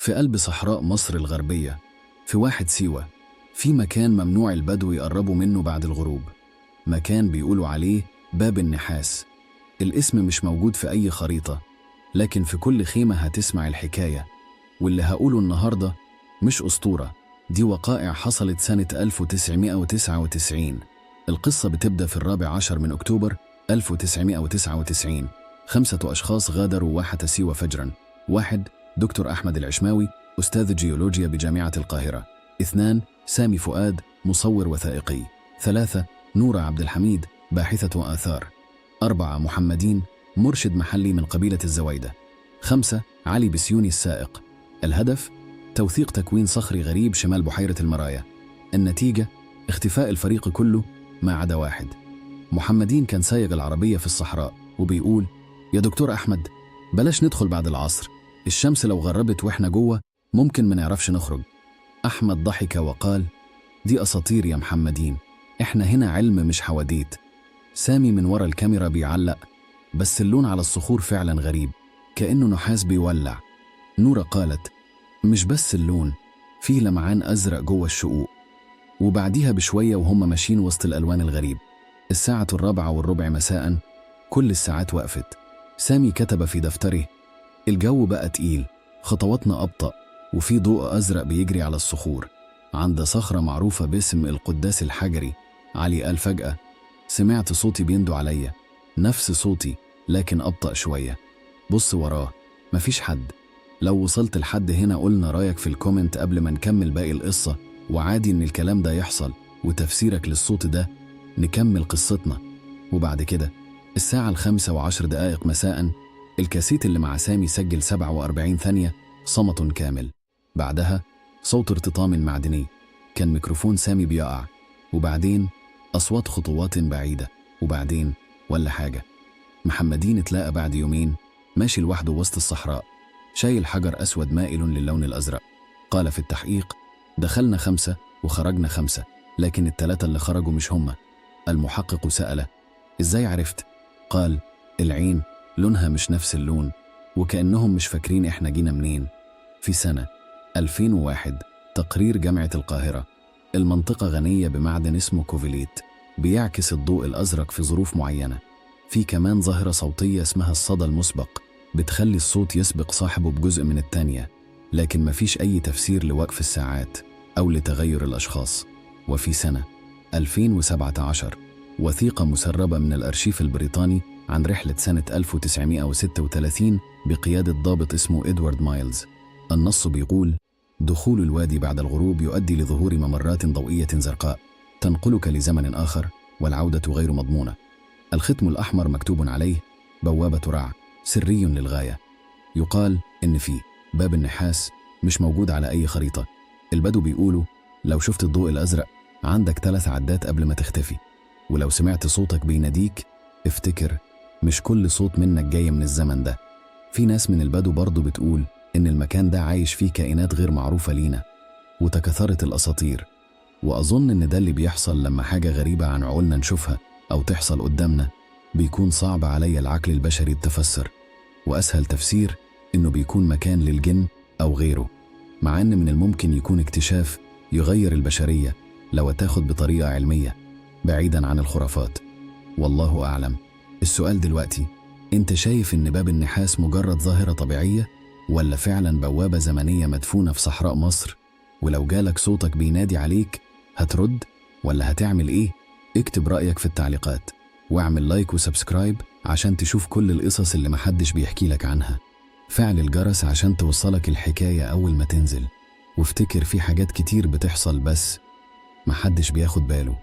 في قلب صحراء مصر الغربية، في واحد سيوة، في مكان ممنوع البدو يقربوا منه بعد الغروب. مكان بيقولوا عليه باب النحاس. الاسم مش موجود في أي خريطة، لكن في كل خيمة هتسمع الحكاية. واللي هقوله النهاردة مش أسطورة، دي وقائع حصلت سنة 1999. القصة بتبدأ في 14 من أكتوبر 1999. 5 أشخاص غادروا واحة سيوة فجراً. 1 دكتور أحمد العشماوي، أستاذ جيولوجيا بجامعة القاهرة. 2 سامي فؤاد، مصور وثائقي. 3 نورة عبد الحميد، باحثة آثار. 4 محمدين، مرشد محلي من قبيلة الزويدة. 5 علي بسيوني السائق. الهدف توثيق تكوين صخري غريب شمال بحيرة المرايا. النتيجة اختفاء الفريق كله ما عدا واحد. محمدين كان سايق العربية في الصحراء وبيقول: يا دكتور أحمد، بلاش ندخل بعد العصر، الشمس لو غربت وإحنا جوه ممكن ما نعرفش نخرج. أحمد ضحك وقال: دي أساطير يا محمدين، إحنا هنا علم مش حواديت. سامي من ورا الكاميرا بيعلق: بس اللون على الصخور فعلا غريب، كأنه نحاس بيولع. نورة قالت: مش بس اللون، فيه لمعان أزرق جوه الشقوق. وبعديها بشوية وهم ماشيين وسط الألوان الغريب، الساعة 4:15 مساء، كل الساعات وقفت. سامي كتب في دفتره: الجو بقى تقيل، خطواتنا أبطأ، وفي ضوء أزرق بيجري على الصخور عند صخرة معروفة باسم القداس الحجري. علي قال: فجأة سمعت صوتي بيندو عليا، نفس صوتي لكن أبطأ شوية. بص وراه، مفيش حد. لو وصلت لحد هنا قلنا رأيك في الكومنت قبل ما نكمل باقي القصة، وعادي إن الكلام ده يحصل وتفسيرك للصوت ده. نكمل قصتنا. وبعد كده الساعة 5:10 مساء، الكاسيت اللي مع سامي سجل 47 ثانية صمت كامل. بعدها صوت ارتطام معدني، كان ميكروفون سامي بيقع. وبعدين أصوات خطوات بعيدة. وبعدين ولا حاجة. محمدين اتلاقى بعد يومين ماشي لوحده وسط الصحراء، شايل حجر أسود مائل للون الأزرق. قال في التحقيق: دخلنا 5 وخرجنا 5، لكن ال3 اللي خرجوا مش هم. المحقق سأله: إزاي عرفت؟ قال: العين لونها مش نفس اللون، وكأنهم مش فاكرين إحنا جينا منين. في سنة 2001 تقرير جامعة القاهرة: المنطقة غنية بمعدن اسمه كوفيليت، بيعكس الضوء الأزرق في ظروف معينة. في كمان ظاهرة صوتية اسمها الصدى المسبق، بتخلي الصوت يسبق صاحبه بجزء من الثانية، لكن مفيش أي تفسير لوقف الساعات أو لتغير الأشخاص. وفي سنة 2017 وثيقة مسربة من الأرشيف البريطاني عن رحلة سنة 1936 بقيادة ضابط اسمه إدوارد مايلز. النص بيقول: دخول الوادي بعد الغروب يؤدي لظهور ممرات ضوئية زرقاء تنقلك لزمن آخر، والعودة غير مضمونة. الختم الأحمر مكتوب عليه: بوابة رع، سري للغاية. يقال إن في باب النحاس مش موجود على أي خريطة. البدو بيقولوا لو شفت الضوء الأزرق عندك 3 عدات قبل ما تختفي، ولو سمعت صوتك بيناديك افتكر مش كل صوت منك جاي من الزمن ده. في ناس من البدو برضو بتقول إن المكان ده عايش فيه كائنات غير معروفة لينا، وتكاثرت الأساطير. وأظن إن ده اللي بيحصل لما حاجة غريبة عن عقولنا نشوفها أو تحصل قدامنا، بيكون صعب علي العقل البشري التفسر، وأسهل تفسير إنه بيكون مكان للجن أو غيره، مع إن من الممكن يكون اكتشاف يغير البشرية لو تاخد بطريقة علمية بعيداً عن الخرافات. والله أعلم. السؤال دلوقتي: أنت شايف إن باب النحاس مجرد ظاهرة طبيعية، ولا فعلاً بوابة زمنية مدفونة في صحراء مصر؟ ولو جالك صوتك بينادي عليك، هترد ولا هتعمل إيه؟ اكتب رأيك في التعليقات، واعمل لايك وسبسكرايب عشان تشوف كل القصص اللي محدش بيحكي لك عنها. فعل الجرس عشان توصلك الحكاية أول ما تنزل، وافتكر في حاجات كتير بتحصل بس محدش بياخد باله.